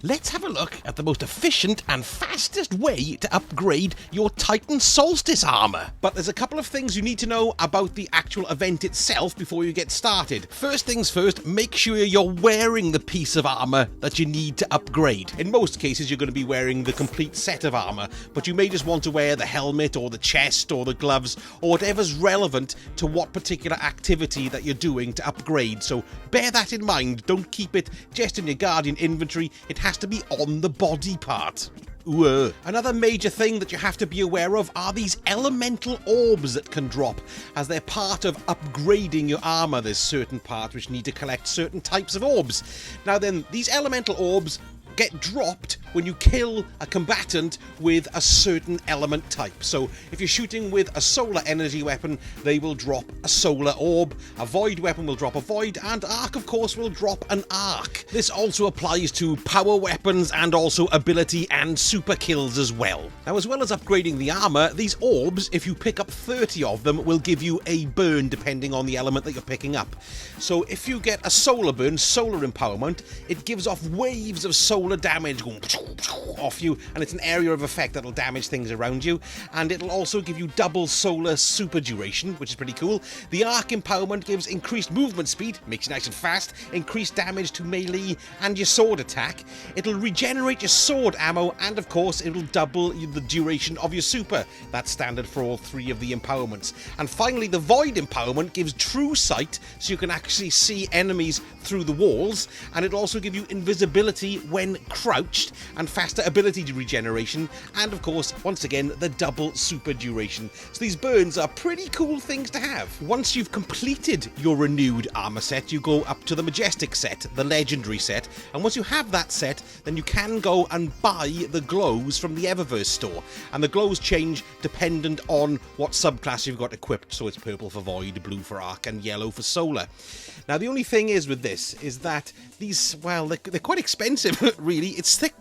let's have a look at the most efficient and fastest way to upgrade your Titan Solstice armor. But there's a couple of things you need to know about the actual event itself before you get started. First things first, make sure you're wearing the piece of armor that you need to upgrade. In most cases, you're going to be wearing the complete set of armor, but you may just want to wear the helmet or the chest or the gloves or whatever's relevant to what particular activity that you're doing to upgrade. So bear that in mind. Don't keep it just in your Guardian inventory. It has to be on the body part. Ooh. Another major thing that you have to be aware of are these elemental orbs that can drop, as they're part of upgrading your armor. There's certain parts which need to collect certain types of orbs. Now then, these elemental orbs get dropped when you kill a combatant with a certain element type. So if you're shooting with a solar energy weapon, they will drop a solar orb. A void weapon will drop a void, and arc, of course, will drop an arc. This also applies to power weapons and also ability and super kills as well. Now, as well as upgrading the armor, these orbs, if you pick up 30 of them, will give you a burn depending on the element that you're picking up. So if you get a solar burn, solar empowerment, it gives off waves of solar damage going off you, and it's an area of effect that'll damage things around you, and it'll also give you double solar super duration, which is pretty cool. The arc empowerment gives increased movement speed, makes you nice and fast, increased damage to melee and your sword attack. It'll regenerate your sword ammo, and of course it'll double the duration of your super. That's standard for all three of the empowerments. And finally, the void empowerment gives true sight, so you can actually see enemies through the walls, and it'll also give you invisibility when crouched and faster ability regeneration, and of course, once again, the double super duration. So these burns are pretty cool things to have. Once you've completed your renewed armor set, you go up to the Majestic set, the legendary set, and once you have that set, then you can go and buy the glows from the Eververse store, and the glows change dependent on what subclass you've got equipped. So it's purple for void, blue for arc, and yellow for solar. Now, the only thing is with this is that these, well, they're quite expensive, really. It's thick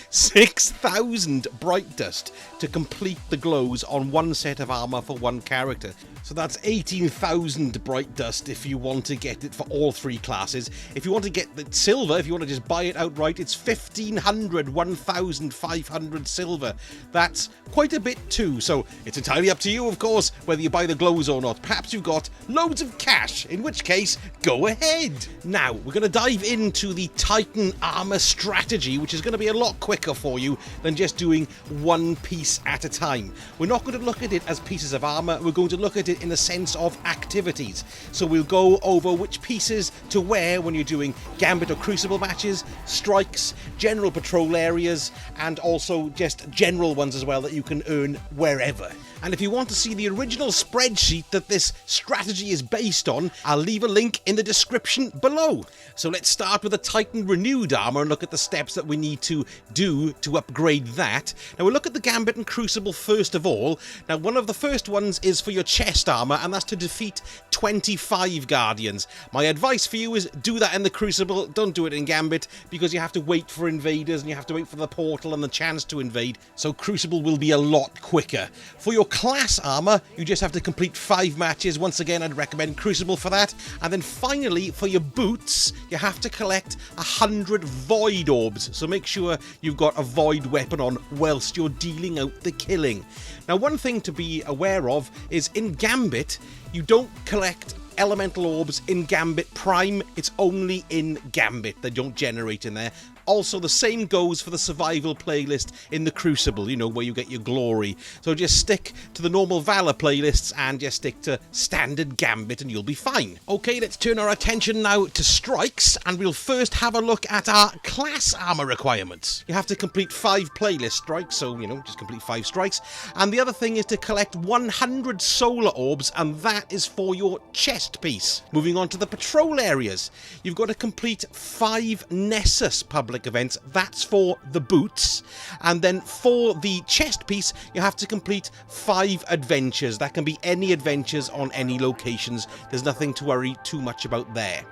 6,000 bright dust to complete the glows on one set of armor for one character. So that's 18,000 bright dust if you want to get it for all three classes. If you want to get the silver, if you want to just buy it outright, it's 1,500 silver. That's quite a bit too, so it's entirely up to you, of course, whether you buy the glows or not. Perhaps you've got loads of cash, in which case, go ahead. Now, we're going to dive into the Titan armor strategy, which is going to be a lot quicker for you than just doing one piece at a time. We're not going to look at it as pieces of armor, we're going to look at it in the sense of activities. So we'll go over which pieces to wear when you're doing Gambit or Crucible matches, strikes, general patrol areas, and also just general ones as well that you can earn wherever. And if you want to see the original spreadsheet that this strategy is based on, I'll leave a link in the description below. So let's start with the Titan Renewed armor and look at the steps that we need to do to upgrade that. Now we'll look at the Gambit and Crucible first of all. Now one of the first ones is for your chest armor, and that's to defeat 25 Guardians. My advice for you is do that in the Crucible, don't do it in Gambit, because you have to wait for invaders and you have to wait for the portal and the chance to invade, so Crucible will be a lot quicker. For your class armor, you just have to complete 5 matches. Once again, I'd recommend Crucible for that. And then finally, for your boots, you have to collect 100 void orbs, so make sure you've got a void weapon on whilst you're dealing out the killing. Now, one thing to be aware of is in Gambit, you don't collect elemental orbs in Gambit Prime. It's only in Gambit. They don't generate in there. Also, the same goes for the survival playlist in the Crucible, you know, where you get your glory. So just stick to the normal Valor playlists and just stick to standard Gambit and you'll be fine. Okay, let's turn our attention now to strikes, and we'll first have a look at our class armor requirements. You have to complete 5 playlist strikes, so, you know, just complete 5 strikes. And the other thing is to collect 100 solar orbs, and that is for your chest piece. Moving on to the patrol areas. You've got to complete 5 Nessus public events. That's for the boots. And then for the chest piece, you have to complete 5 adventures. That can be any adventures on any locations. There's nothing to worry too much about there.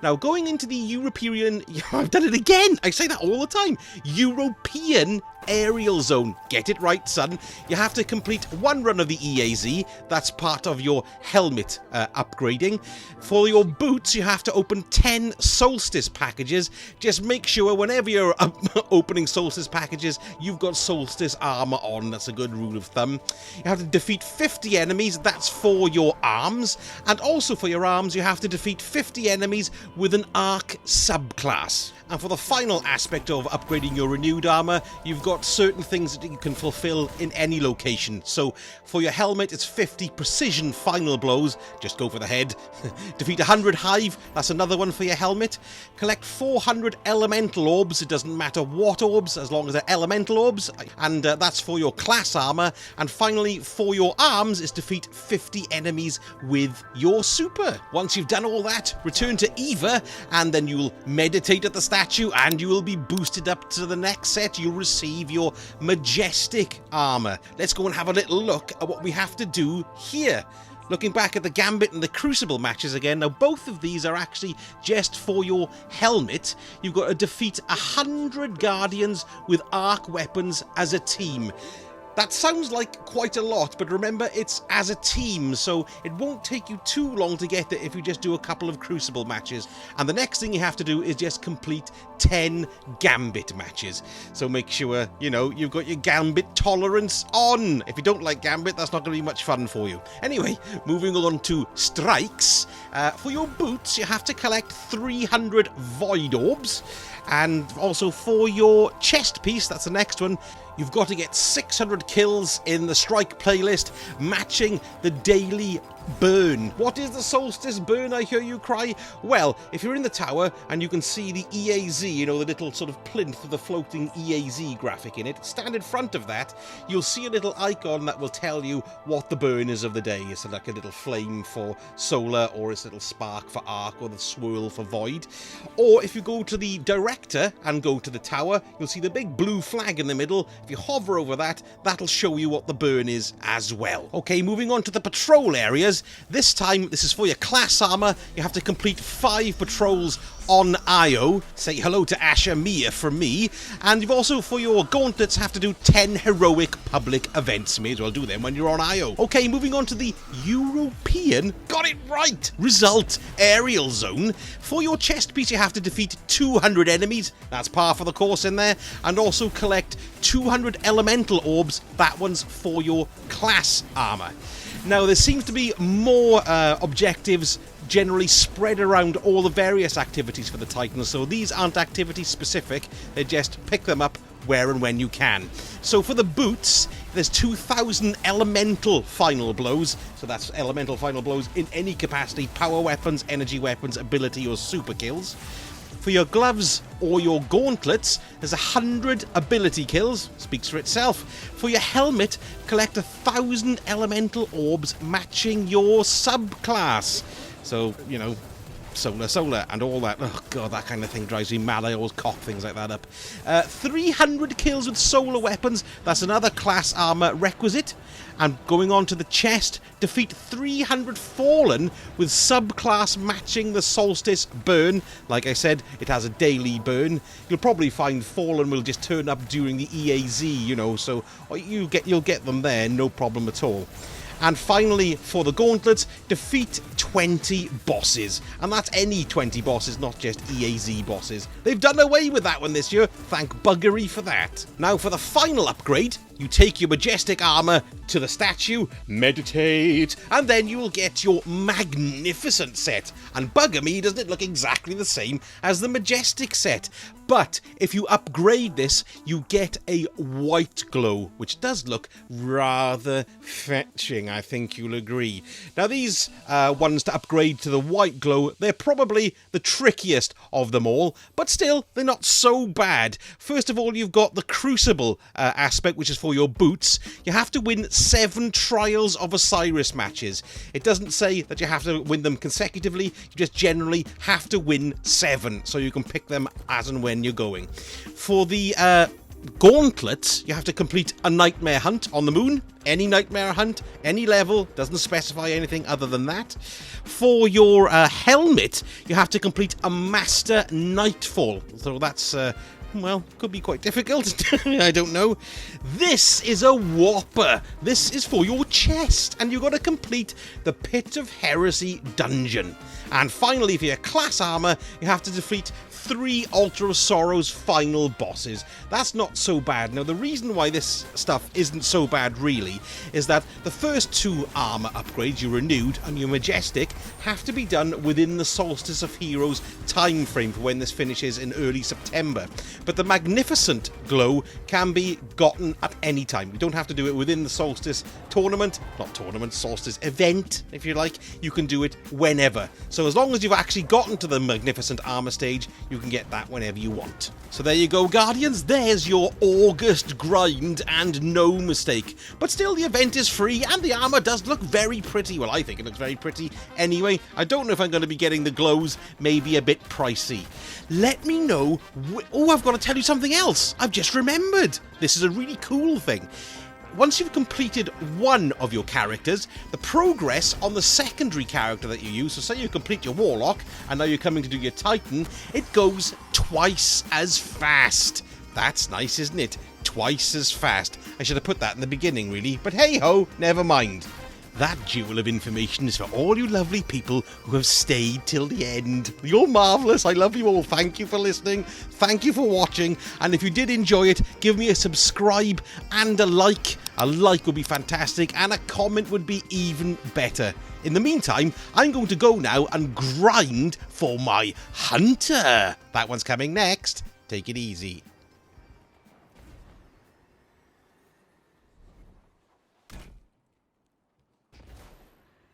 Now, going into the European... I've done it again! I say that all the time. European Aerial Zone. Get it right, son. You have to complete 1 run of the EAZ. That's part of your helmet upgrading. For your boots, you have to open 10 Solstice packages. Just make sure whenever you're opening Solstice packages, you've got Solstice armor on. That's a good rule of thumb. You have to defeat 50 enemies. That's for your arms. And also for your arms, you have to defeat 50 enemies with an arc subclass. And for the final aspect of upgrading your renewed armor, you've got certain things that you can fulfill in any location. So for your helmet, it's 50 precision final blows. Just go for the head. Defeat 100 hive. That's another one for your helmet. Collect 400 elemental orbs. It doesn't matter what orbs, as long as they're elemental orbs. And that's for your class armor. And finally, for your arms, is defeat 50 enemies with your super. Once you've done all that, return to Eva, and then you'll meditate at the statue, and you will be boosted up to the next set. You'll receive your Majestic armor. Let's go and have a little look at what we have to do here. Looking back at the Gambit and the Crucible matches again, now both of these are actually just for your helmet. You've got to defeat 100 Guardians with arc weapons as a team. That sounds like quite a lot, but remember, it's as a team, so it won't take you too long to get there if you just do a couple of Crucible matches. And the next thing you have to do is just complete 10 Gambit matches. So make sure, you know, you've got your Gambit tolerance on. If you don't like Gambit, that's not going to be much fun for you. Anyway, moving on to strikes. For your boots, you have to collect 300 Void Orbs. And also for your chest piece, that's the next one, you've got to get 600 kills in the strike playlist, matching the daily burn. What is the Solstice burn, I hear you cry? Well, if you're in the tower and you can see the EAZ, you know, the little sort of plinth with the floating EAZ graphic in it, stand in front of that, you'll see a little icon that will tell you what the burn is of the day. It's like a little flame for solar, or it's a little spark for arc, or the swirl for void. Or if you go to the director and go to the tower, you'll see the big blue flag in the middle. If you hover over that, that'll show you what the burn is as well. Okay, moving on to the patrol areas. This time, this is for your class armor. You have to complete 5 patrols on Io. Say hello to Asher Mia from me. And you've also, for your gauntlets, have to do 10 heroic public events. May as well do them when you're on Io. Okay, moving on to the European, got it right, result aerial zone. For your chest piece, you have to defeat 200 enemies. That's par for the course in there. And also collect 200 elemental orbs. That one's for your class armor. Now, there seems to be more objectives generally spread around all the various activities for the Titans, so these aren't activity specific, they just pick them up where and when you can. So for the boots, there's 2,000 elemental final blows, so that's elemental final blows in any capacity, power weapons, energy weapons, ability or super kills. For your gloves or your gauntlets, there's 100 ability kills, speaks for itself. For your helmet, collect 1,000 elemental orbs matching your subclass. So, you know, solar, and all that. Oh god, that kind of thing drives me mad. I always cock things like that up. 300 kills with solar weapons, that's another class armor requisite. And going on to the chest, defeat 300 Fallen with subclass matching the Solstice burn. Like I said, it has a daily burn. You'll probably find Fallen will just turn up during the EAZ, you know, so you'll get them there, no problem at all. And finally, for the gauntlets, defeat 20 bosses. And that's any 20 bosses, not just EAZ bosses. They've done away with that one this year. Thank buggery for that. Now for the final upgrade, you take your Majestic armor to the statue, meditate, and then you will get your magnificent set. And bugger me, doesn't it look exactly the same as the Majestic set? But if you upgrade this, you get a white glow, which does look rather fetching, I think you'll agree. Now these ones to upgrade to the white glow, they're probably the trickiest of them all, but still, they're not so bad. First of all, you've got the Crucible aspect, which is for your boots. You have to win 7 Trials of Osiris matches. It doesn't say that you have to win them consecutively, you just generally have to win 7, so you can pick them as and when you're going. For the gauntlets, you have to complete a nightmare hunt on the moon. Any nightmare hunt, any level, doesn't specify anything other than that. For your helmet, you have to complete a master nightfall. So that's well, could be quite difficult. I don't know. This is a whopper. This is for your chest, and you've got to complete the Pit of Heresy dungeon. And finally, for your class armor, you have to defeat 3 Altar of Sorrow's final bosses. That's not so bad. Now, the reason why this stuff isn't so bad, really, is that the first 2 armor upgrades, your Renewed and your Majestic, have to be done within the Solstice of Heroes time frame for when this finishes in early September. But the Magnificent Glow can be gotten at any time. You don't have to do it within the Solstice Solstice event, if you like. You can do it whenever. So as long as you've actually gotten to the Magnificent Armor stage, you can get that whenever you want. So there you go, Guardians. There's your August grind, and no mistake. But still, the event is free, and the armor does look very pretty. Well, I think it looks very pretty anyway. I don't know if I'm going to be getting the glows. Maybe a bit pricey. Let me know. Oh, I've got to tell you something else. I've just remembered. This is a really cool thing. Once you've completed one of your characters, the progress on the secondary character that you use, so say you complete your Warlock, and now you're coming to do your Titan, it goes twice as fast. That's nice, isn't it? Twice as fast. I should have put that in the beginning, really, but hey-ho, never mind. That jewel of information is for all you lovely people who have stayed till the end. You're marvellous. I love you all. Thank you for listening. Thank you for watching. And if you did enjoy it, give me a subscribe and a like. A like would be fantastic, and a comment would be even better. In the meantime, I'm going to go now and grind for my Hunter. That one's coming next. Take it easy.